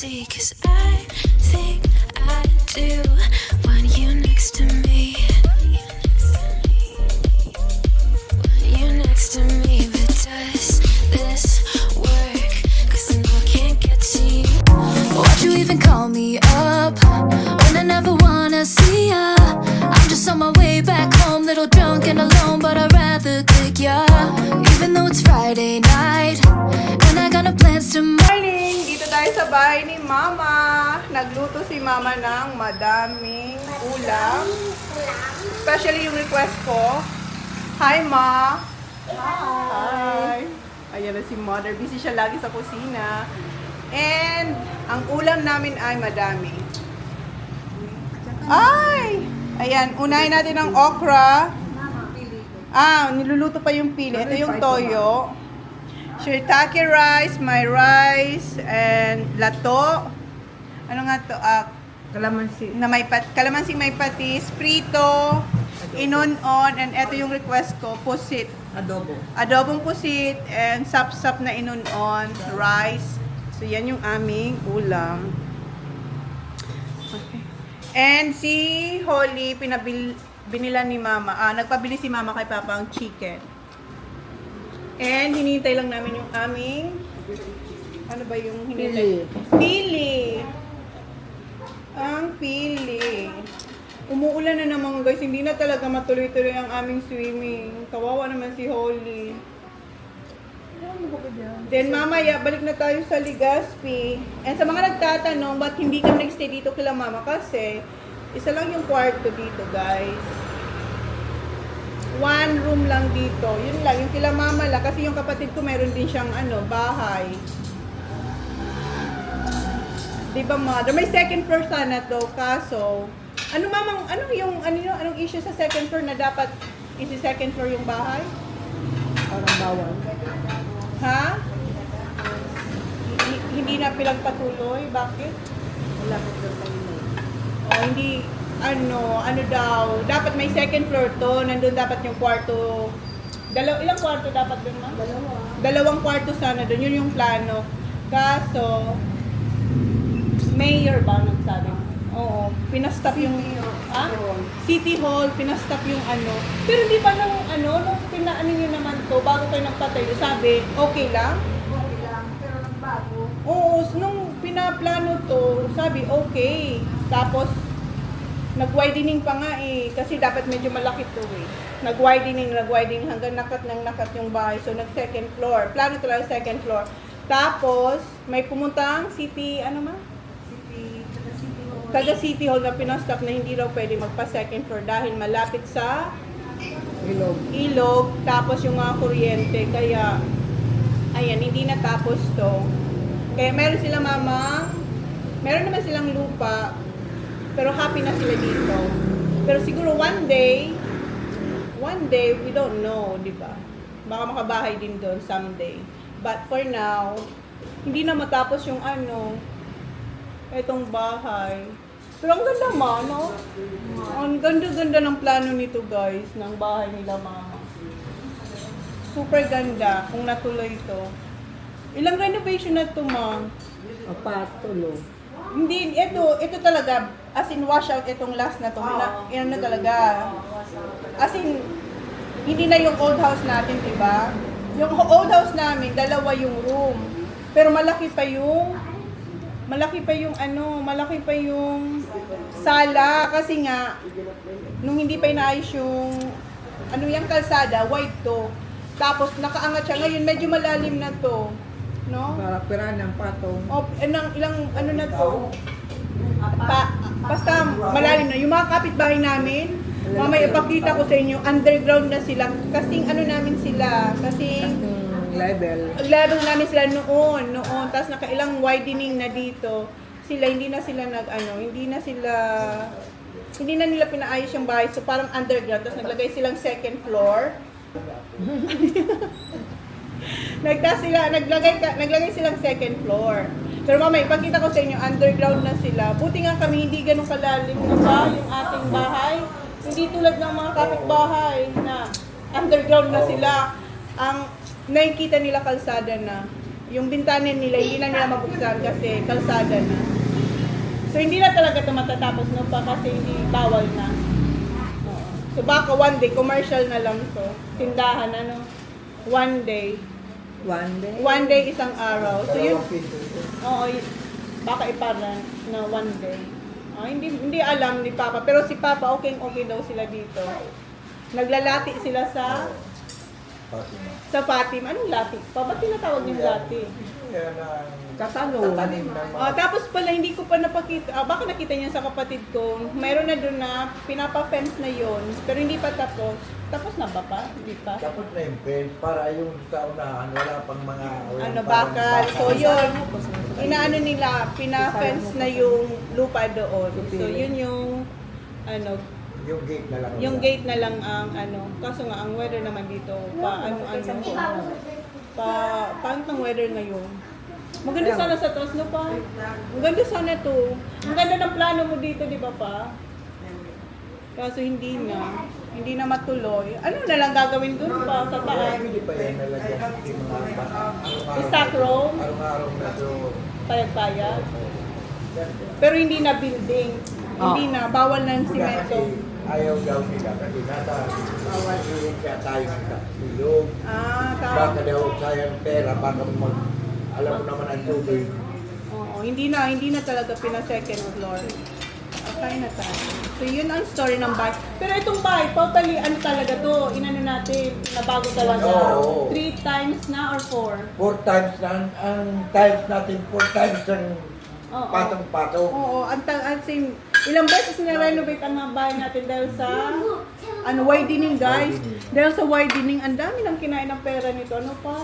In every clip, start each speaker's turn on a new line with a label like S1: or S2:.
S1: see, 'cause I think I do want you next to me. Want you next to me, but does this work? 'Cause I know I can't get to you. Why'd you even call me up when I never wanna see ya? I'm just on my way back home, little drunk and alone, but I'd rather click ya. Even though it's Friday night and I got no plans tomorrow.
S2: Morning! Dito tayo sa bahay ni Mama. Nagluto si Mama ng madaming ulam. Especially yung request ko. Hi, Ma! Hi! Ayan na si Mother. Busy siya lagi sa kusina. And ang ulam namin ay madami. Ay! Ayan, unahin natin ang okra. Niluluto pa yung pili. Ito yung toyo. Shiitake rice, my rice, and lato. Ano nga to?
S3: Kalamansi.
S2: Kalamansi may patis, prito, inunon, and ito yung request ko, pusit.
S3: Adobo.
S2: Adobong pusit, and sap-sap na inunon, rice. So, yan yung aming ulam. Okay. And si Holly, binila ni Mama. Nagpabili si Mama kay Papa ang chicken. And hinihintay lang namin yung aming, ano ba yung hinihintay? Pili. Ang pili. Umuulan na naman guys, hindi na talaga matuloy-tuloy ang aming swimming. Kawawa naman si Holly. Then mamaya, balik na tayo sa Legazpi. And sa mga nagtatanong, ba't hindi kami nagstay dito kila Mama? Kasi, isa lang yung kwarto dito guys. One room lang dito. Yun lang, yung kila Mama lang. Kasi yung kapatid ko meron din siyang bahay. Diba Mother? May second floor sana to. Kaso, anong issue sa second floor na dapat isi-second floor yung bahay?
S3: Parang bawal.
S2: Ha? Hindi na pinagpatuloy? Bakit?
S3: Wala ko doon sa inyo.
S2: Hindi, ano daw, dapat may second floor to, nandun dapat yung kwarto. Ilang kwarto dapat dun, Ma? Dalawang kwarto sana dun, yun yung plano. Kaso, mayor ba nagsabi? Oo, pinastop yung, City Hall, pinastop yung Pero hindi pa nung nung pinaano nyo naman to, bago kayo nagpatayo, sabi, okay lang?
S3: Okay lang, pero bago.
S2: Oo, nung pinaplano to, sabi, okay. Tapos, nag-widening pa nga kasi dapat medyo malaki to Nag-widening hanggang nakat yung bahay. So, nag-second floor. Plano talaga second floor. Tapos, may pumuntang city, taga City Hall na pinastop na hindi raw pwede magpa-second floor dahil malapit sa ilog. Tapos, yung mga kuryente. Kaya, ayan, hindi natapos to. Kaya, meron naman silang lupa. Pero happy na sila dito. Pero siguro one day, we don't know, di ba? Baka makabahay din doon someday. But for now, hindi na matapos yung itong bahay. Pero ang ganda no? Ang ganda-ganda ng plano nito guys, ng bahay nila Mama. Super ganda kung natuloy ito. Ilang renovation na ito, Ma?
S3: Apat, tulo.
S2: Hindi, ito talaga, as in washout itong last na to, na talaga. As in, hindi na yung old house natin, diba? Yung old house namin, dalawa yung room. Pero malaki pa yung sala. Kasi nga, nung hindi pa inaayos yung, yung kalsada, wide to. Tapos, nakaangat siya. Ngayon, medyo malalim na to. No?
S3: Para pera ng patong.
S2: Ilang na to? Basta malalim na. Yung mga kapitbahay namin, mamaya ipakita ko sa inyo, underground na sila. Kasing namin sila. Kasing level namin sila noon. Tapos nakailang widening na dito. Hindi na nila pinaayos yung bahay. So parang underground. Tapos naglagay silang second floor. Naglagay silang second floor. Pero mamaya, ipakita ko sa inyo, underground na sila. Buti nga kami, hindi ganun kalalim na ba yung ating bahay. Hindi tulad ng mga kapitbahay na underground na sila. Ang nakikita nila kalsada na. yung bintana nila, hindi na nila mabuksan kasi kalsada na. So, hindi na talaga ito matatapos no pa kasi hindi bawal na. Oo. So, baka one day, commercial na lang to. Tindahan, ano? One day.
S3: One day.
S2: One day, isang araw. So, yun,
S4: Dalawang pinto ito.
S2: oo, baka iparan na one day. Hindi alam ni Papa. Pero si Papa, okay daw sila dito. Naglalati sila sa Fatima. Anong lati? Pa, ba't tinatawag yung lati?
S4: Yan ang
S3: Katanong.
S4: tatanim ng mga...
S2: Tapos pala, hindi ko pa napakita. Baka nakita niya sa kapatid ko. Mayroon na doon na pinapa-fence na yon, pero hindi pa tapos. Tapos na ba pa? Hindi pa.
S4: Tapos na yung fence para yung sa unahan, wala pang mga...
S2: Ano, bakal. So, yun. Inaano nila, pina-fence na yung lupa doon. So, yun yung, ano,
S4: Yung gate na lang.
S2: yung gate na lang ang, ano, kaso nga, ang weather naman dito, paano weather ngayon? Maganda sana sa taas, no pa? Maganda sana to. Ang ganda ng plano mo dito, di ba pa? Kaso hindi na matuloy. Ano na lang gagawin doon pa sa taas?
S4: Hindi pa yan nalagyan yung mga araw-araw.
S2: Stock room?
S4: Araw-araw na doon.
S2: Payag-payag. Pero hindi na building. Hindi na, bawal na ng simento.
S4: Ayaw daw nila kasi nasa bawal kaya tayo ng ilog. Baka daw sayang pera, baka alam mo naman ang tubig.
S2: Oo, hindi na talaga pina-second floor. Okay na tayo. So, yun ang story ng bahay. Pero itong bahay, totally, ano talaga to? Inano natin, nabago talaga.
S4: Oo.
S2: 3 times na or 4?
S4: 4 times na ang times natin, 4 times ang
S2: Oo.
S4: patong-patong.
S2: Oo, ang same. Ilang beses na-renovate ang mga bahay natin dahil sa widening, guys. Dahil sa widening, ang dami nang kinain ng pera nito. Ano pa?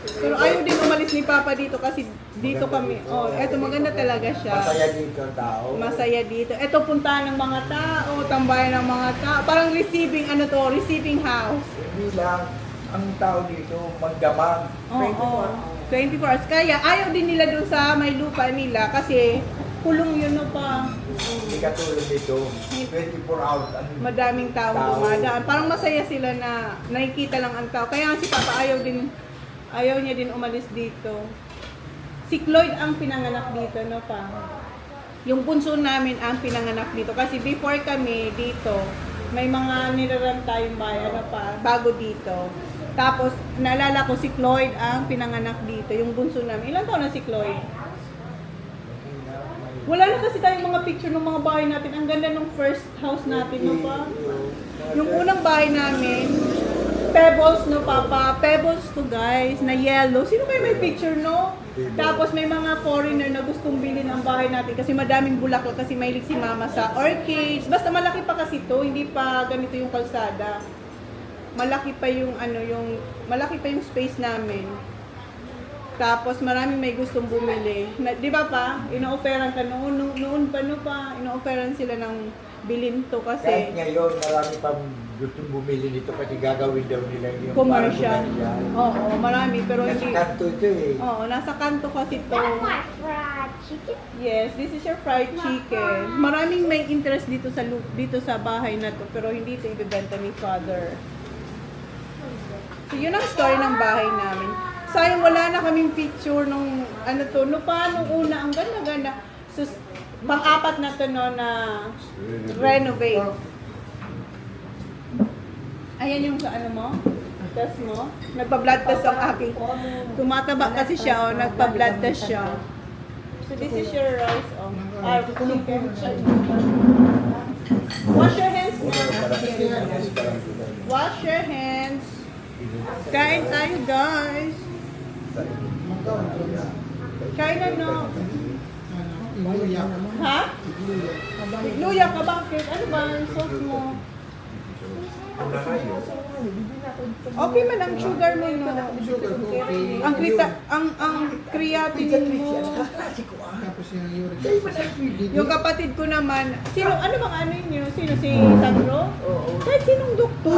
S2: Pero ayaw din umalis ni Papa dito kasi dito kami. Oh, eto maganda talaga siya.
S4: Masaya dito ang tao.
S2: Masaya dito. Eto puntahan ng mga tao, tambayan ng mga tao. Parang receiving house.
S4: Hindi lang ang tao dito magdamag.
S2: Oo. 24 hours. Kaya ayaw din nila dun sa may lupa nila kasi kulong yun no pa.
S4: Hindi katulad dito. 24 hours.
S2: Madaming tao dumadaan. Parang masaya sila na nakikita lang ang tao. Kaya si Papa ayaw niya din umalis dito. Si Cloyd ang pinanganak dito, no pa? Yung bunso namin ang pinanganak dito. Kasi before kami dito, may mga niraran tayong bayan, ano pa, bago dito. Tapos, naalala ko si Cloyd ang pinanganak dito, yung bunso namin. Ilan taon na si Cloyd? Wala na kasi tayong mga picture ng mga bahay natin. Ang ganda ng first house natin, no pa? Yung unang bahay namin, pebbles, no, Papa? Pebbles to, guys, na yellow. Sino kayo may picture, no? Tapos may mga foreigner na gustong bilhin ang bahay natin kasi madaming bulaklak kasi mahilig si Mama sa orchids. Basta malaki pa kasi to, hindi pa ganito yung kalsada. Malaki pa yung malaki pa yung space namin. Tapos maraming may gustong bumili. Di ba pa? Ino-offeran ka noon pa, ino-offeran sila ng bilhin to kasi
S4: Kahit ngayon, marami pang gustong bumili nito kasi gagawin daw nila yung
S2: commercial.
S4: commercial.
S2: Oo, marami pero
S4: Nasa
S2: hindi.
S4: kanto ito eh.
S2: Oo, nasa kanto kasi to.
S5: fried chicken.
S2: Yes, this is your fried chicken. Maraming may interest dito sa bahay na to pero hindi ito ibebenta ni Father. So yun ang story ng bahay namin. Sayang wala na kaming picture nung paano una ang ganda-ganda. So pang-apat na to no na renovate. Ayan yung mo? Test mo? Nagpa-blood test ang aking. Tumataba kasi siya, nagpa-blood test siya. So this is your rice, chicken. Wash your hands na. Wash your hands. Kain tayo, guys. Kain na, no? Ha? Luya ka, bakit? Ano ba ang sauce mo? Okay man ang sugar mo, no? Ang creatinine mo. Yung kapatid ko naman, ano bang ano yun? Sino? Si Sandro? Kahit sinong doktor.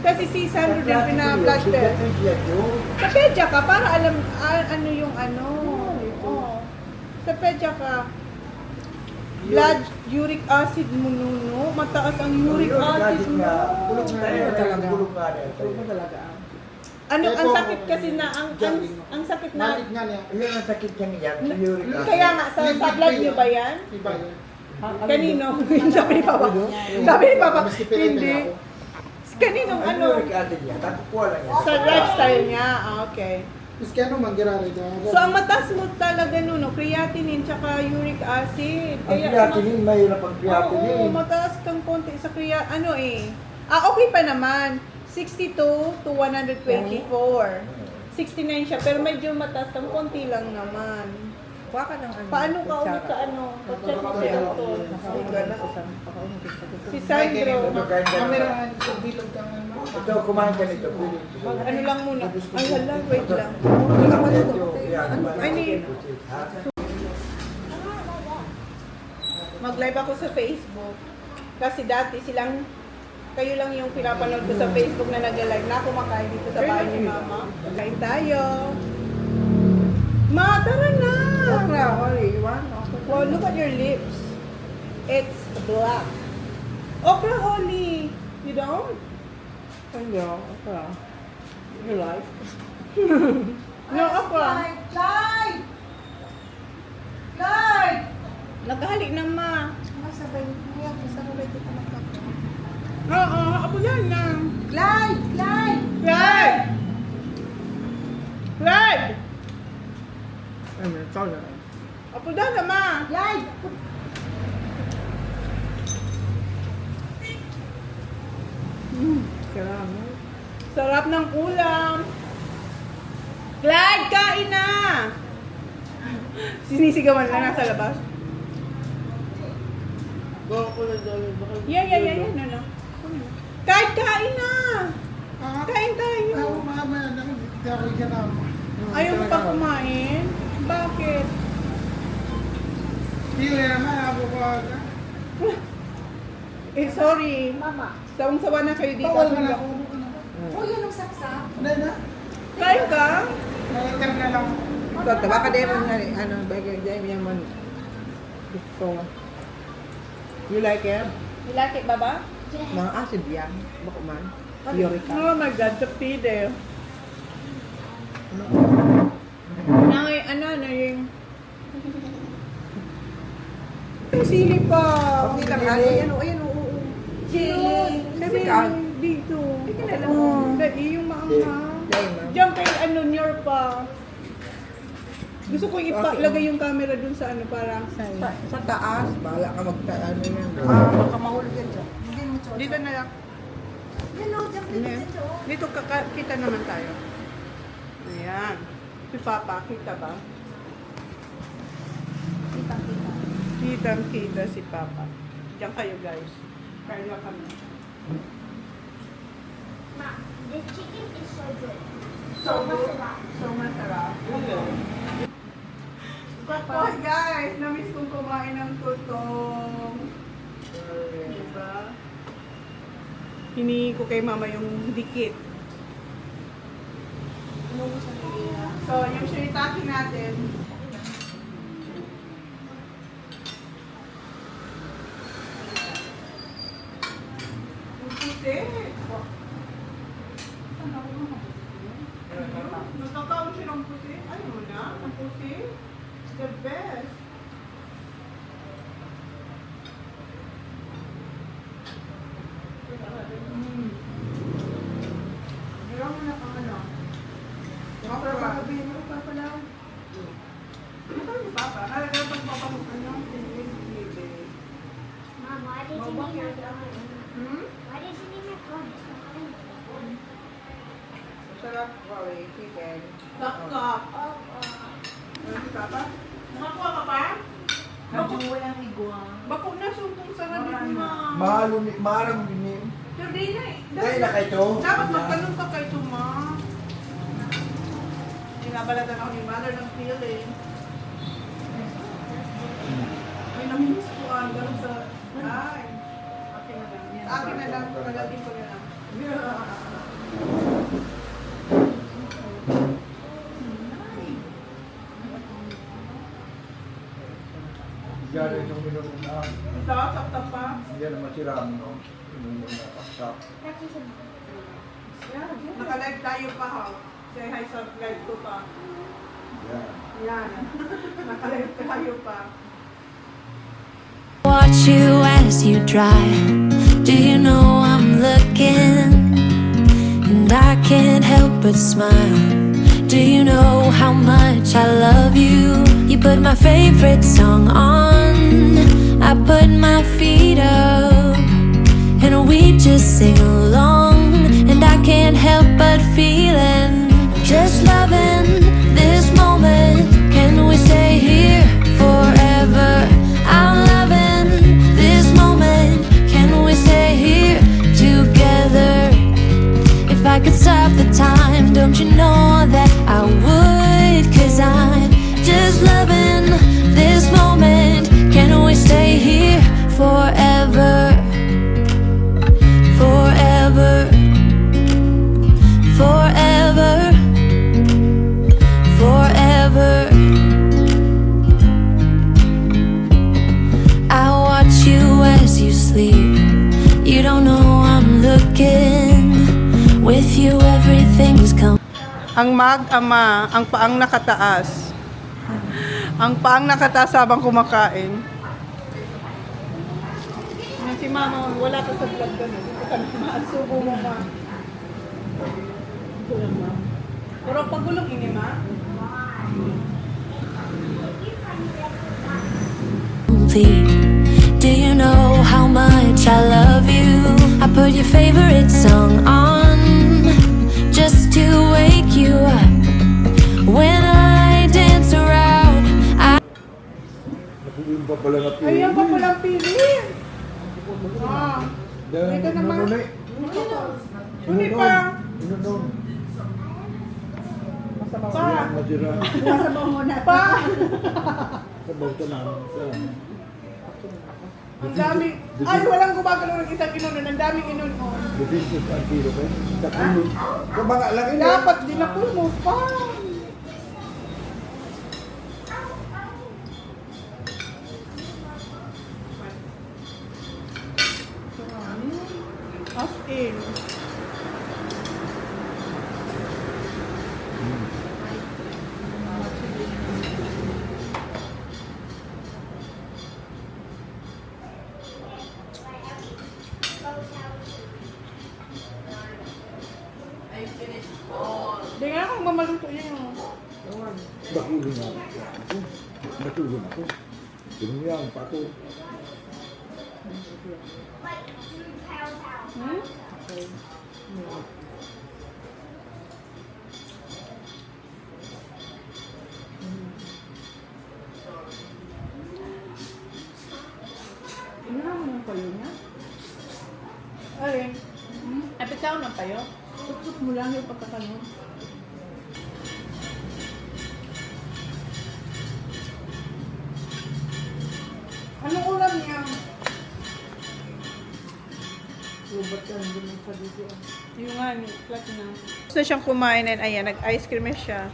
S2: Kasi si Sandro din pina-blood test. Sa pedya ka, para alam ano yung ano. Oh. Sa pedya ka. Blood, uric acid mo, no? Mataas ang uric acid mo.
S4: Bulog na talaga.
S3: Bulog na talaga.
S2: Ano,
S6: Kaya
S2: ang
S6: po,
S2: sakit kasi na, ang sakit na,
S6: Malit nga niya.
S4: Yun ang sakit niya niyan, uric acid.
S2: kaya nga, sa blood niyo ba yan?
S6: Iba yun.
S2: Kanino? Sabi ni Papa. Sabi ni Papa,
S6: Mas kipilipin
S2: hindi.
S6: ako.
S2: Kaninong
S4: Ang
S2: ano?
S4: uric acid niya, nakukuha lang yan.
S2: Sa lifestyle niya, okay.
S6: Miski ano man, girari ka.
S2: So, ang mataas mo talaga nun, no? Creatinine tsaka uric acid.
S4: Ang creatinine, mahirap ang
S2: Oo,
S4: creatinine.
S2: mataas kang konti sa ano eh. Okay pa naman. 62 to 124. 69 siya, pero medyo mataas kang konti lang naman.
S3: Kuha ka ng ano.
S2: Paano ka ulit sa ano? Pa-check mo si Anton. Si Sandro.
S4: Ito, kain ka
S6: Camera,
S4: naman.
S6: bilog kang ano.
S4: Ito, kumain ka nito.
S2: Ano lang muna. Ay, hala, wait lang. Ay, ni- Mag-live ako sa Facebook. Kasi dati kayo lang yung pinapanood ko sa Facebook na nag-live na kumakain dito sa bahay ni Mama. Kain tayo. Ma, tara na!
S3: Okra, Holly, you want?
S2: Wow, look at your lips. It's black. Okra Holly. You don't?
S3: Hindi, okra. You like?
S2: No, okra. Clyde! Clyde! Naghalik na ma. Oo, apo yan na. Clyde! Clyde! Clyde! Clyde!
S3: Ano, ikaw na.
S2: Apo daw na ma. Clyde!
S3: Kailangan.
S2: Sarap ng ulam. Clyde, kain na! Sinisigawan ka nasa labas. Yeah. No. Clyde, kain na! Kain tayo.
S6: Ako mamaya, nakaroon ka na.
S2: Ayaw mo pa kumain? Bakit?
S6: Hindi ko naman, ako pa.
S2: Eh, sorry.
S5: Mama.
S2: Sawang-sawa na kayo dito.
S6: Bawal ka na ako.
S5: Oh, yun ang saksak.
S6: Hindi na.
S2: Kain ka?
S6: Nakaiter na lang.
S3: Ito, baka di mo nga, ano, bagay, di mo naman. Gusto. You like it?
S2: You like it, Baba?
S3: Mga acid yan. Bako man. Uric acid.
S2: Oh my God, the pide. Ano yung... Yung sili pa.
S3: Okay lang, ayan, ayan, oo.
S2: Chili.
S3: Sabi ka.
S2: Dito.
S3: Sige na lang.
S2: Dali, yung maanghang.
S3: Dahil, ma'am.
S2: Diyan kay ano, near pa. Gusto ko ipalagay yung camera dun sa ano para...
S3: Sa taas, bahala ka magtaano yan.
S2: baka mahulog yan dyan. Dito na lang.
S5: Hello, jump
S2: Dito kita naman tayo. Ayan. Si Papa, kita ba? Kitang-kita si Papa. Diyan kayo guys. Kaya na kami.
S5: Ma, this chicken is so good.
S2: So masarap. So masarap. Oh guys, namiss kong kumain ng tutong. Diba? Hinihingi ko kay Mama yung dikit. So, yung shirataki natin. Yung puti. Nagkakaon siya ng puti. Ano na? Ang puti? The best. Meron mo na pang ano? Okay ba? Sabihin mo pa pala. Ano yung Papa? Nalagay pag Papa mo ano?
S5: Mom, why did you need my phone?
S2: Hmm?
S5: Why did you need my phone?
S3: Sarap, Holly, chicken.
S2: Kap-kap.
S5: Oh,
S2: Ano si Papa? Nakakuha ka pa? Bako,
S3: walang igwa.
S2: bako na sumpong sa rabit mo.
S4: Maharang din yun.
S2: Hindi na eh.
S4: Dahil na kayo.
S2: Dapat magtanong ka kay Tuma. Binabalatan ako ni Mother ng feeling. May namimiss ko ang ganun sa... Ay. Akin na lang. Sa akin na lang. Pagdating ko na lang.
S4: Yan itong minunod na.
S2: Ito, tap-tap pa.
S4: Yan naman si Ram, no? Minunod na paksak.
S5: that's just a
S2: Naka-live tayo pa ha. Say hi sa live ko pa.
S4: Yan.
S2: Yan. Naka-live tayo pa.
S1: Watch you as you drive. Do you know I'm looking? And I can't help but smile. Do you know how much I love you? You put my favorite song on. I put my feet up. And we just sing along. And I can't help but feeling just loving this moment. Can we stay here forever? I'm loving this moment. Can we stay here together? If I could stop the time, don't you know that I would? 'Cause I'm just loving this moment. Can we stay here forever? Forever. Forever. Forever. I watch you as you sleep. You don't know I'm looking. With you everything's come.
S2: Ang mag-ama, ang paang nakataas. Ang paang nakataas habang kumakain. Yan si mama, wala ka sa vlog doon. Dito ka naman, subo mo ma. Pero pagulong ini ma.
S1: Do you know how much I love you? I put your favorite song on just to wake you up. When I dance around,
S4: Nakulim pa pala na pili.
S2: Ayan pa palang pili. Ah, Dito naman. Hindi pa.
S4: Inunod.
S2: Pa.
S4: Masira.
S2: Pa.
S4: Sabaw ka na.
S2: Ang dami. Ay, walang gumagalaw ng isang inunon. Ang daming inunon.
S4: Business ang tiro ko. Takulog. Kabaga lang ina.
S2: Dapat dinapul mo pa. As in. Di nga akong mamaluto yun.
S4: Bakulong nga ako. Natulog ako. Tinuyang pa ako.
S2: Hmm? Ano mo ng payo niya? Ay, apit ka ng payo? Tutok mo lang yung pagkakanon. Anong ulam niya? Yung nga, flat na. Gusto siyang kumain and ayan, nag-ice cream na siya.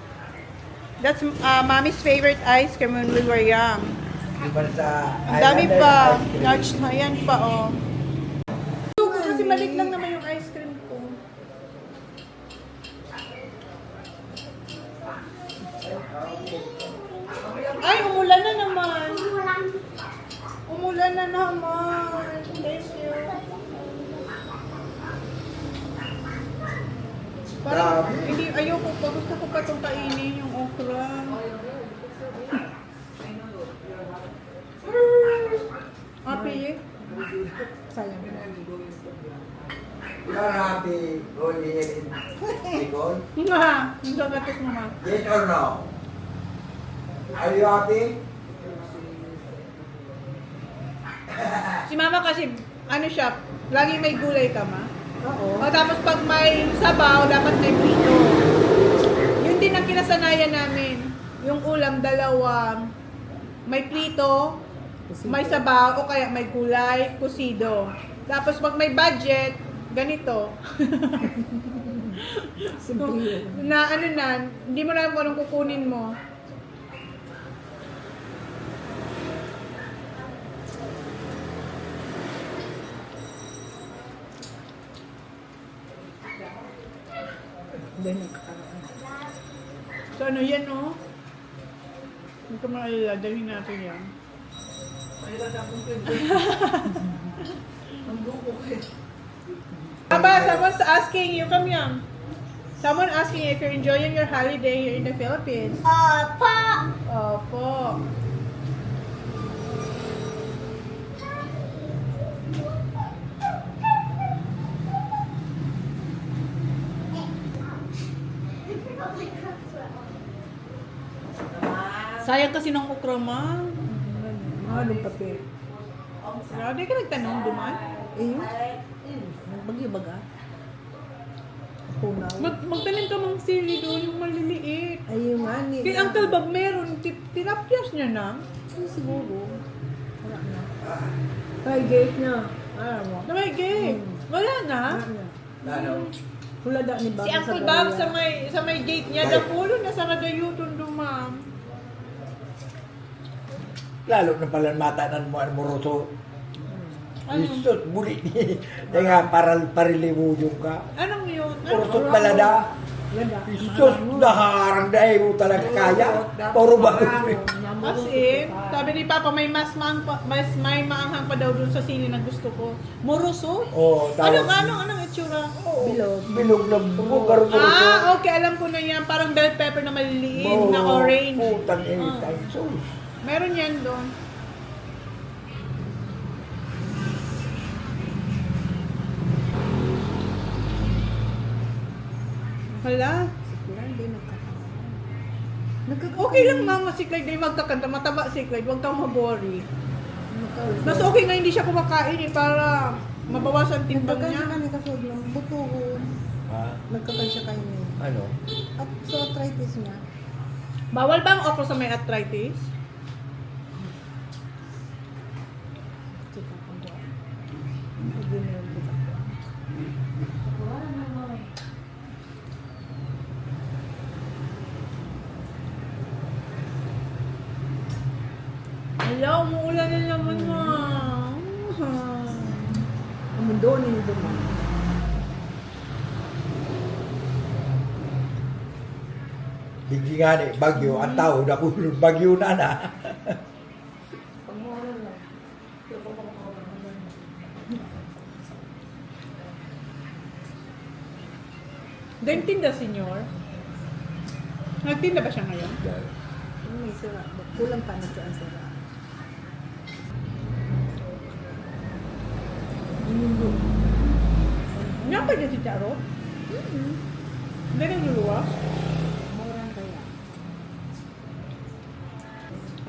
S2: That's mommy's favorite ice cream when we were young.
S4: Iba sa...
S2: Ang dami pa. Notch, ayan pa, oh. Kasi maliit lang naman yung ice cream ko. Ay, umulan na naman. Umulan na naman. Thank you. Parang, hindi, ayoko pa. Gusto ko pa itong kainin, yung okra. Api,
S3: Sayang.
S4: Marami. Huli yun. Sikon.
S2: nga, yung gagatos mo ma.
S4: Yes or no? Are you happy?
S2: Si mama kasi, ano siya, lagi may gulay ka ma.
S3: Oo.
S2: O tapos pag may sabaw, dapat may prito. Yun din ang kinasanayan namin. Yung ulam, dalawa. May prito, may sabaw, o kaya may gulay, kusido. Tapos pag may budget, ganito.
S3: Simple yun.
S2: Na ano na, hindi mo na alam kung anong kukunin mo.
S3: Hindi nagkakaroon.
S2: So ano yan, no? Hindi ko maalala, dalhin natin yan. Aba, someone's asking you, come here. Someone asking if you're enjoying your holiday here in the Philippines.
S5: Pa!
S2: Opo. Sayang kasi ng okra, ma.
S3: Anong papel?
S2: Grabe ka nagtanong, duman.
S3: Nagbagyo baga? Punaw.
S2: Magtanim ka mang sili doon, yung maliliit.
S3: Ayun nga ni.
S2: Kay Uncle Bob meron, tinapyas niya na.
S3: Ay, siguro. Wala na. Ay, gate na. Alam mo.
S2: Namay wala na.
S3: Wala na.
S4: Ano?
S3: Hula da ni Bob
S2: Si Uncle Bob sa may gate niya, dapulo na sa radayuton dumam.
S4: Lalo na pala matanan mo ang muruto.
S2: Ano?
S4: Isus, buli ni. Nga, parilimudyong ka.
S2: Anong yun?
S4: Murutot balada.
S3: Lada.
S4: Isus, naharang dahil mo talaga kaya. Puro ba?
S2: As in, sabi ni Papa, may may maanghang pa daw dun sa sili na gusto ko. Moroso?
S4: Oo,
S2: Anong itsura?
S3: Bilog.
S4: Bilog na bukar muruto.
S2: Ah, okay, alam ko na yan. Parang bell pepper na maliliit, na orange.
S4: Putang ina. Sus.
S2: Meron yan doon. Hala.
S3: Wala, hindi nagkakaroon.
S2: Okay lang mama si Clyde, di magkakanta. Mataba si Clyde, huwag kang mabori.
S3: Nagkakaroon.
S2: Mas okay nga hindi siya kumakain eh, para mabawasan timbang
S3: Nagkakan
S2: niya.
S3: siya kani kasi lang butuhon.
S4: Ha?
S3: Nagkakan siya kayo niya.
S4: Ano?
S3: At sa arthritis niya.
S2: Bawal ba ang okra sa may arthritis?
S3: Chika ko ba? Hindi na yung kita ko.
S2: Hala, umuulan na naman ma.
S3: Ang mundo ni Duman.
S4: Hindi nga ni, bagyo. Ang tao, nakulong bagyo na na.
S2: Nagtinda, senyor? Nagtinda ba siya ngayon?
S3: May sira. Kulang pa na siya ang sira.
S2: Nga pa dyan si Charo? Hindi nagluluwa?
S3: Murang kaya.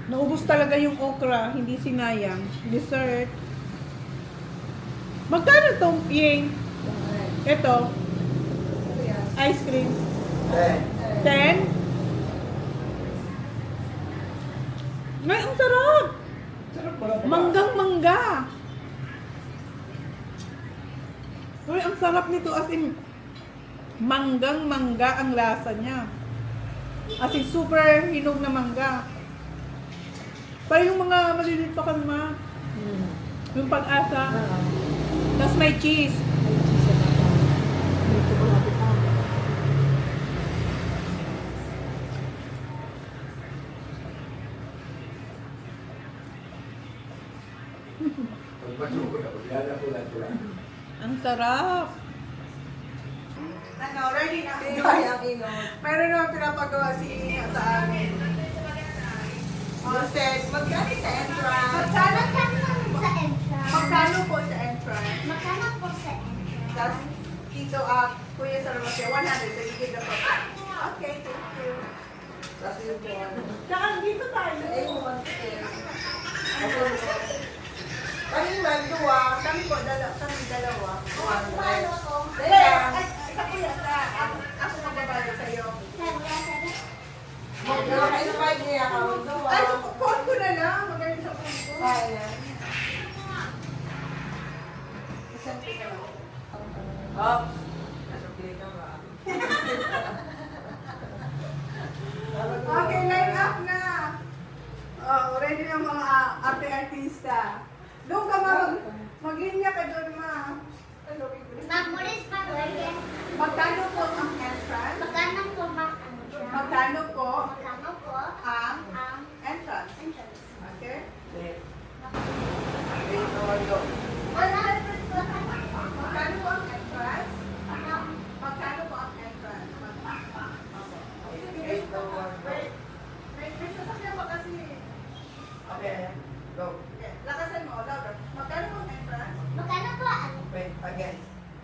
S2: Naubos talaga yung okra, hindi sinayang. Dessert. Magkano itong ying? Ito. Ice cream. 10? Ngay, ang sarap! Manggang-mangga. Uy, ang sarap nito as in manggang-mangga ang lasa niya. As in super hinog na mangga. Parang yung mga maliliit pa kalma. Yung pag-asa. Tapos may cheese.
S3: Ay, cheese na ba? May chocolate pa.
S2: Ang sarap. Ano, ready na? Meron naman pinapagawa si Ina sa amin. Said, magkano sa entrance?
S5: Magkano sa entrance?
S2: Magkano po sa entrance?
S5: Magkano po sa entrance?
S2: Tapos, dito, Kuya Saramate, 100. So, you give the papa. Okay, thank you. Tapos yung po. Saan? Dito tayo. Kami dalawa. Kami dalawa.
S5: Paano po?
S2: Sa kuya, ako magbabayad sa'yo. Ay, phone ko na lang. Magaling sa phone ko. Okay, line up na. Oh, ready na mga ate-artista. Doon ka mag-linya ka doon, ma.
S5: Ma'am, what is my burger?
S2: Magkano po ang entrance? May sasakyan ba kasi?
S7: Okay, go.
S2: Lakasan mo, louder. Magkano ang entrance?
S5: Magkano po ang
S7: Wait, again.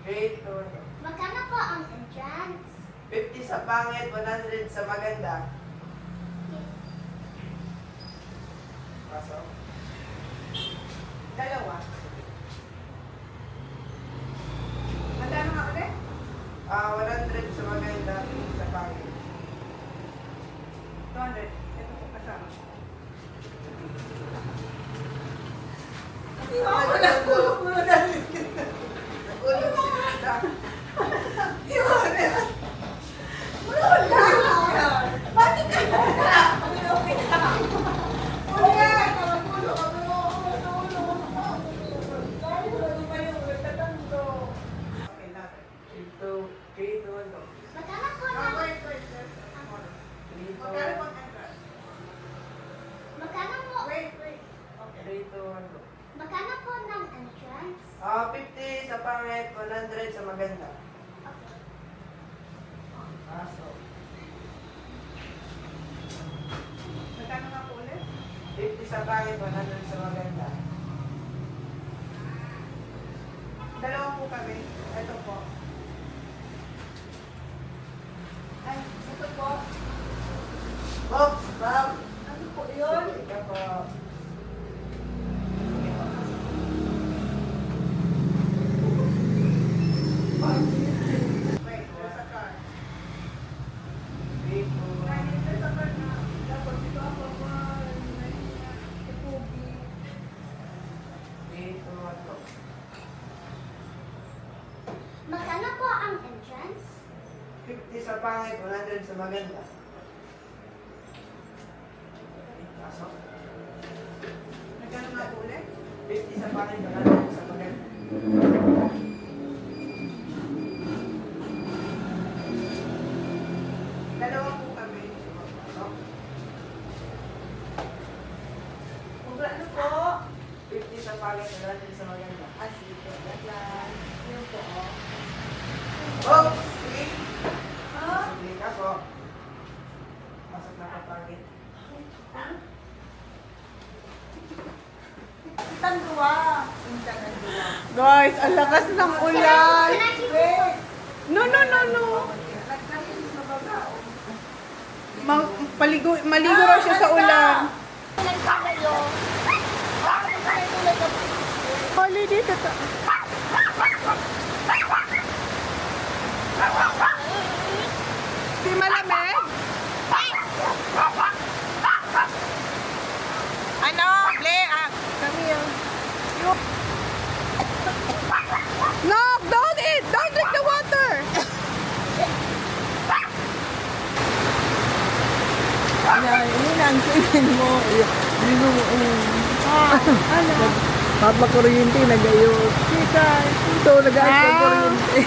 S7: 3, 2,
S5: magkano po ang entrance?
S7: 50 sa pangit, 100 sa maganda. Pasok.
S2: Dalawa. Magkano nga ulit?
S7: 100 sa maganda, 50 sa pangit.
S2: 200. Ito po kasama.
S7: Nagulog si Linda.
S2: Okay, louder.
S7: 3, 2, 1, go.
S5: Magkano po
S2: Oh,
S5: ng
S2: wait, wait, wait.
S7: 3, 2,
S2: Magkano po ang entrance?
S5: magkano po
S2: Wait, wait. Okay.
S7: 3, 2, 1, go.
S5: magkano po ng entrance?
S7: 50 sa pangit, 100 sa maganda.
S5: Okay.
S7: Pasok.
S2: Magkano nga po ulit?
S7: 50 sa pangit, 100 sa maganda.
S2: Dalawa po kami. Ito po. Ay, ito po.
S7: Oops, ma'am.
S2: Ano po yun?
S7: Sige ka po.
S2: Wait, there's a car.
S7: 3, 2, 1.
S2: Ay, there's a car na. Dapat dito ako pa. Pugi.
S7: 3, 2, 1, go.
S5: Magkano po ang entrance?
S7: 50 sa pangit, 100 sa maganda. Pasok.
S2: Magkano nga po ulit?
S7: 50 sa pangit, 100 sa maganda.
S2: Dalawa po kami.
S7: Pasok.
S2: Kung ano po?
S7: 50 sa pangit, 100 sa maganda.
S2: Asito. Yan. Yun po.
S7: Oops! Sige.
S2: Ah?
S7: Sige ka po. Pasok na ka pangit.
S2: Tandua. Guys, ang lakas ng ulan. Wait. No, no, no, no. Maligo raw siya sa ulan. Hali dito. Si malamig? Ano? Come here. No, don't eat! Don't drink the water!
S3: Ini nangkin mo. Dino mo.
S2: Ano?
S3: Papa kuryente nagayos.
S2: Kita.
S3: Ito nagayos ng kuryente.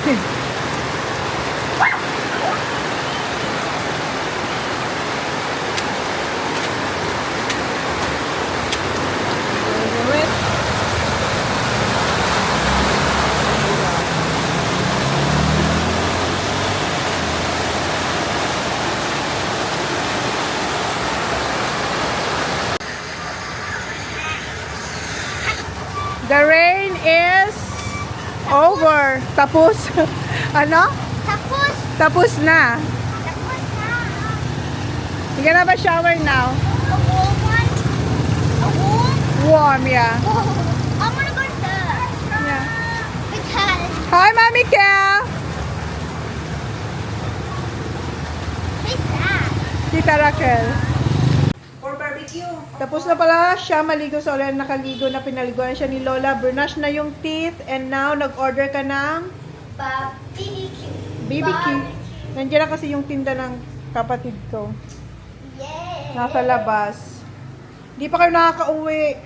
S2: The rain is over. Tapos. Ano?
S5: Tapos,
S2: Tapos na.
S5: tapos na.
S2: You gonna have a shower now.
S5: A warm one? A warm?
S2: Warm, yeah.
S5: I wanna go there.
S2: Yeah.
S5: Because
S2: Hi, Mommy Kel.
S5: who's that?
S2: Tita Raquel.
S7: For barbecue.
S2: Tapos na pala siya maligo sa ulan. Nakaligo na, pinaliguan siya ni Lola. Brunash na yung teeth. And now, nag-order ka ng
S5: BBQ.
S2: BBQ. Nandiyan na kasi yung tinda ng kapatid ko.
S5: Yay!
S2: Nasa labas. Di pa kayo nakaka-uwi.
S5: I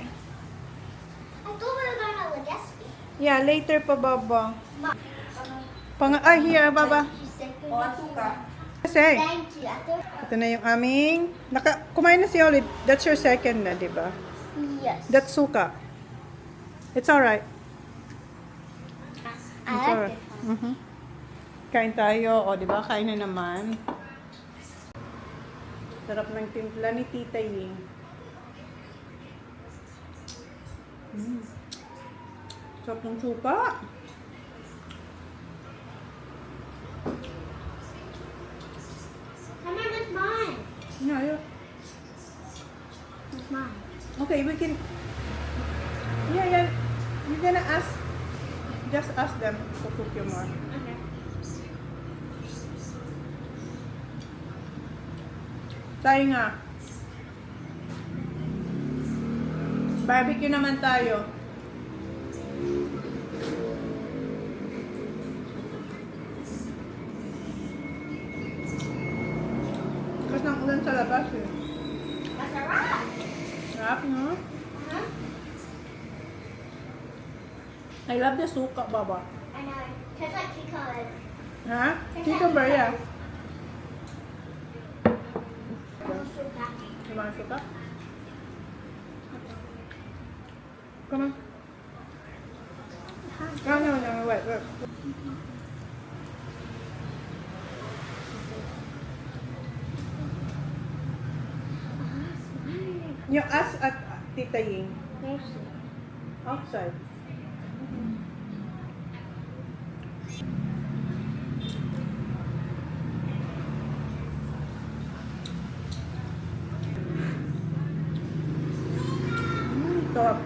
S5: thought we were going to Legazpi.
S2: Yeah, later pa, Baba. Ay, here, Baba.
S7: O, asuka.
S2: Kasi,
S5: Thank you. I thought,
S2: ito na yung aming... Kumain na si Olive. That's your second na, di ba?
S5: yes.
S2: That's suka. It's alright.
S5: I
S2: It's
S5: like
S2: alright.
S5: it.
S2: Mhm. Kain tayo. O, di ba? Kain na naman. Sarap ng timpla ni Tita Ying. Sarap ng suka.
S5: Mama, that's mine.
S2: Yeah.
S5: That's mine.
S2: Okay, we can... Yeah. You're gonna ask... Just ask them to cook you more.
S5: Okay.
S2: Tayo nga. Barbecue naman tayo. Kasi ng ulan sa labas eh.
S5: Masarap.
S2: Sarap, no?
S5: Huh?
S2: I love the suka, baba.
S5: I know. Tastes like cucumbers.
S2: Ha? Cucumber, yeah.
S5: Suka.
S2: You want suka? Come on. No, wait. You ask at Tita Ying. Outside. Sarap.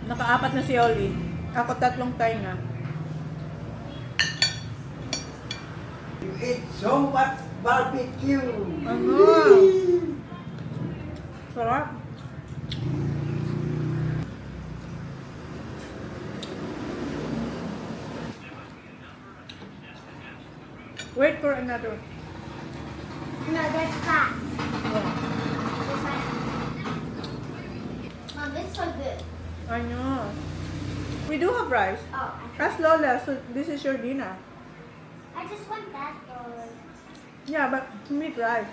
S2: Nakaapat na si Oli. Ako 3 tayo nga.
S4: You eat so much barbecue.
S2: Ano? Sarap. Wait for another.
S5: No, that's fat.
S2: Yeah.
S5: This one. Mom, this is so good.
S2: I know. We do have rice.
S5: Oh,
S2: Ask Lola, so this is your dinner.
S5: I just want that or...
S2: Yeah, but meat rice.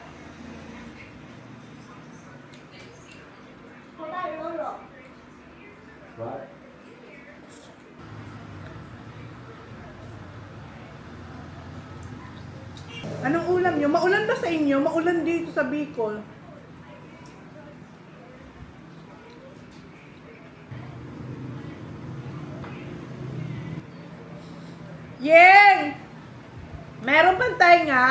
S5: How about Lolo?
S4: What?
S2: Anong ulam nyo? Maulan ba sa inyo? Maulan dito sa Bicol. Yeng! Meron bang tayo nga?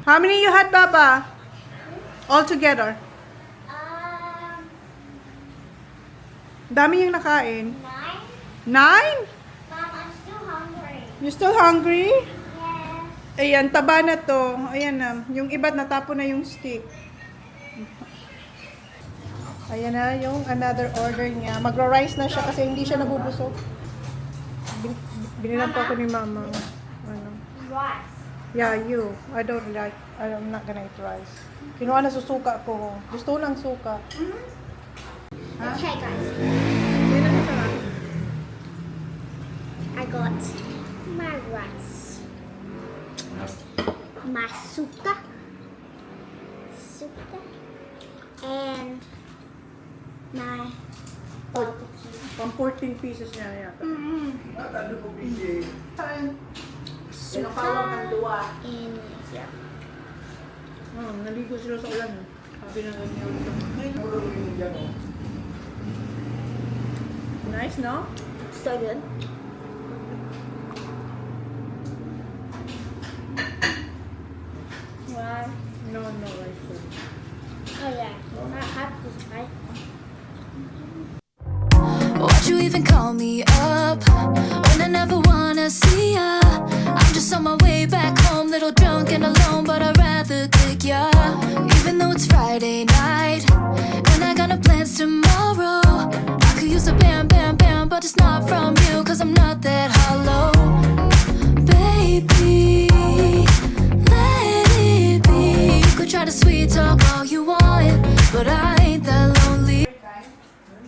S2: How many you had, Baba? All together. Dami yung nakain.
S5: 9?
S2: 9?
S5: Mom, I'm still hungry.
S2: You still hungry?
S5: Yes.
S2: Ayan, taba na to. Ayan na. Yung iba natapon na yung stick. Ayan na yung another order niya. Magra-rice na siya kasi hindi siya nabubusog. Binilan po ako ni Mama. Ano?
S5: Rice.
S2: Yeah, you. I'm not gonna eat rice. Kinuha na susuka ko. Gusto ko ng suka.
S5: Okay, guys.
S2: Yan ang masarap.
S5: I got my rice. My suka. And my
S2: Pang 14 pieces niya yata.
S4: Ano po, PJ?
S2: Pinakawang ng luwa.
S5: and
S2: Naligo sila sa ulan. Sabi na lang niya.
S4: Mulo rin dyan, oh.
S2: Nice, no?
S5: so good. Wow.
S2: No, rice.
S5: Oh yeah. I have this right.
S1: Why'd you even call me up when I never wanna see ya? I'm just on my way back home, little drunk and alone, but I'd rather kick ya. Even though it's Friday night and I got no plans tomorrow, I could use a bam, bam, bam, but it's not from you, cause I'm not that hollow. Baby, let it be. You could try to sweet talk all you want, but I ain't that lonely.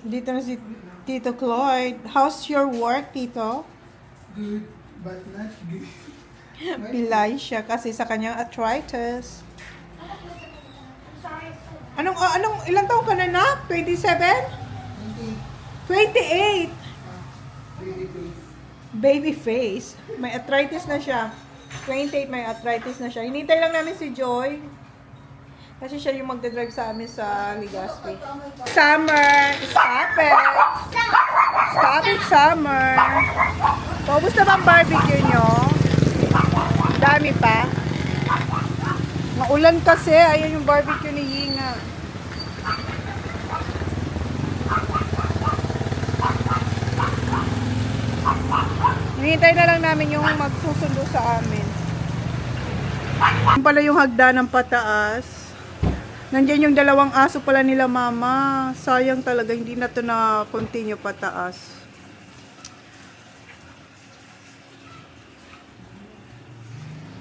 S2: Dito na si Tito Cloyd. How's your work, Tito?
S6: Good, but not good.
S2: Pilay siya kasi sa kanyang arthritis.
S5: Sorry.
S2: Ilang taon ka na na? 27? 28. Baby face. May arthritis na siya. 28, may arthritis na siya. Hinintay lang namin si Joy. Kasi siya yung magdadrive sa amin sa Legazpi. Summer! Stop it! Stop it, Summer! Paubos na bang barbecue nyo? Dami pa. Maulan kasi. Ayan yung barbecue ni Yinga. Hinihintay na lang namin yung magsusundo sa amin. Yung pala yung hagdan ng pataas. Nandiyan yung dalawang aso pala nila mama. Sayang talaga, hindi na to na continue pataas.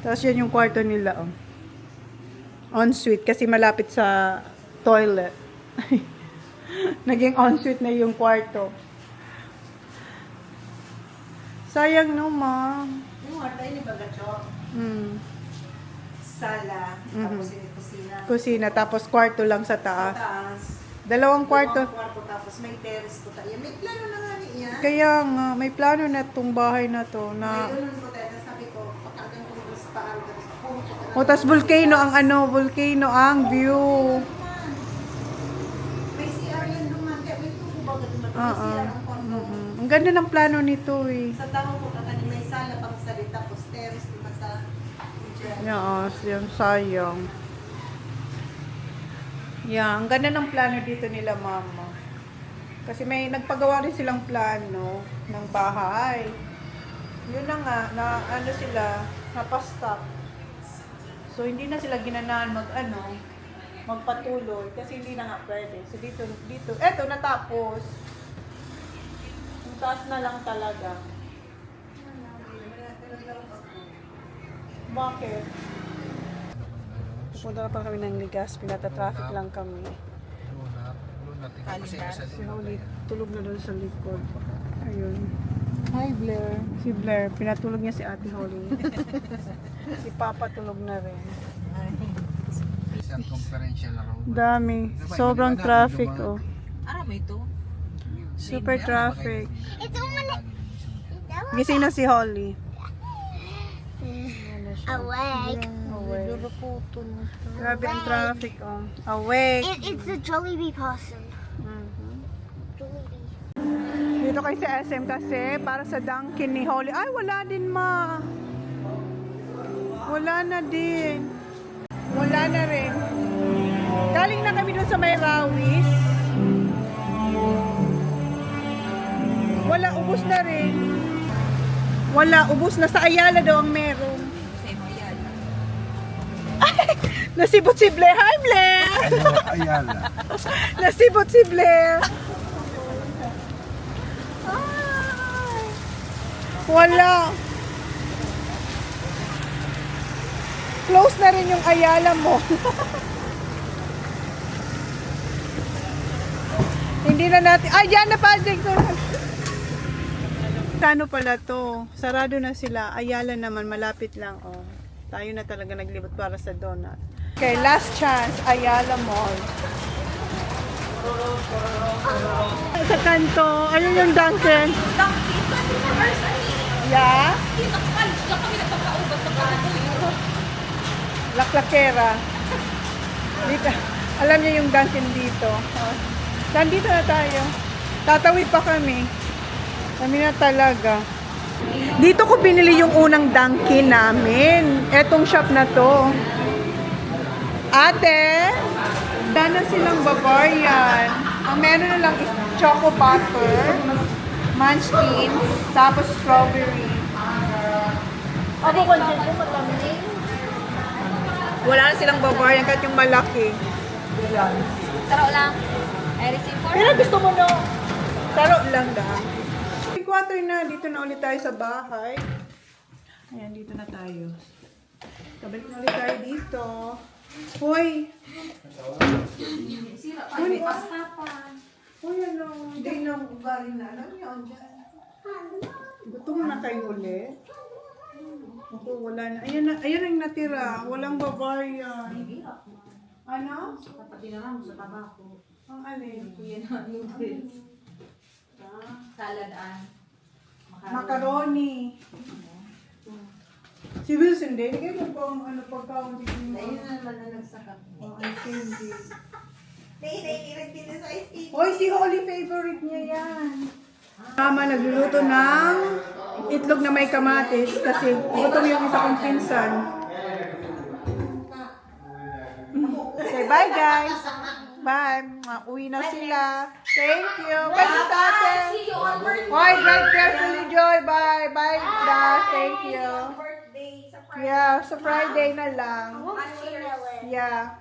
S2: Tapos yan yung kwarto nila. Oh. Ensuite kasi malapit sa toilet. Naging ensuite na yung kwarto. Sayang no, ma.
S3: Yung atay ni Bagacho, sala, tapos yung kusina.
S2: Kusina, tapos kwarto lang sa
S3: Sa
S2: taas.
S3: taas.
S2: Dalawang kwarto.
S3: Dalawang kwarto, tapos may terrace po tayo. May plano na nga niya.
S2: Kaya nga, may plano na itong bahay na to. Na,
S3: May unon ko tayo, tapos sabi ko, pagkagang kong gusto pa,
S2: o, tas volcano ang volcano ang view.
S3: may CR yan naman, kaya may tubo ba ganun ba? May CR ang kwarto.
S2: Ang ganda ng plano nito eh.
S3: Sa tao ko, kakanin may sala pang salit, tapos terrace, diba sa dyan.
S2: Yes, yan, sayang. Yeah, ang ganda ng plano dito nila mama. Kasi may nagpagawa rin silang plano ng bahay. Yun na nga, na ano sila, napastop. So hindi na sila ginanahan magpatuloy kasi hindi na nga pwede. So dito, eto natapos. Ang taas na lang talaga. Bakit? Pupunta na pa kami ng Legazpi, pinata-traffic lang kami. Si Holly, tulog na doon sa likod. Ayun. Hi Blair. Si Blair, pinatulog niya si Ate Holly. Si Papa tulog na rin.
S4: Isang conferential road.
S2: Dami. Sobrang traffic, oh.
S3: Ah, may ito.
S2: Super traffic.
S5: It's only
S2: Gising na si Holly.
S5: awake.
S2: Awake. Grabe ang traffic, oh. Awake.
S5: It's the Jollibee person.
S2: Mhm.
S5: Jollibee.
S2: Dito kayo sa SM kasi para sa Dunkin ni Holly. Ay, wala din ma. Wala na din. Wala na rin. Galing na kami doon sa may Rawis. Wala, ubos na rin. Wala, ubos na. Sa Ayala daw ang meron. Nasibot si Blair. Hi, Blair!
S4: Ayala.
S2: Nasibot si Blair. Ay. Wala. Close na rin yung Ayala mo. Hindi na natin. Ay, yan na pa. Kano pala to? Sarado na sila. Ayala naman, malapit lang. Oh. Tayo na talaga naglibot para sa donut. Okay, last chance. Ayala Mall. Sa kanto, ayun yung Dunkin. Yeah? Laklakera. Dito. Alam niyo yung Dunkin dito. Oh. Nandito na tayo. Tatawid pa kami. Kami na talaga. Dito ko binili yung unang Dunkin namin. Etong shop na to. Ate, dana silang Bavarian. Ang meron na lang is choco butter, munchkin, tapos strawberry. Ako content ko matamling. Wala na silang Bavarian kahit yung malaki.
S5: Taro lang. I receive for
S2: Pero gusto mo no? Taro lang da. 4 na, dito na ulit tayo sa bahay. Ayan, dito na tayo. Kabalik na ulit tayo dito. Hoy! Hoy, hoy, ano? Hindi na ugali na. Alam niyo, andyan. Gutom na kayo ulit. Ako, wala na. Ayan ang natira. Walang Bavarian. Ano?
S3: Pati na lang sa tabako.
S2: Ang alin?
S3: Yan na yung bills. Salad
S2: Macaroni. Si Wilson din. Hindi kayo po ang ano, pagkaon dito mo.
S3: Ayun na naman na nagsaka.
S2: Oh, ice candy.
S3: Hindi sa ice cream.
S2: Hoy, si Holly favorite niya yan. Mama nagluluto ng itlog na may kamatis kasi gutom yung isa kong pinsan. Okay, bye guys. Bye. Uwi na sila. Thank you. Bye, tate. Hoy, drive carefully, Joy. Bye. Bye, Dash. Thank you. Yeah, sa Friday na lang. Yeah.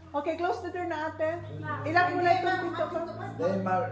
S2: Okay, close the door na ate. Ilang muna itong pinto ko.
S4: Dahil mal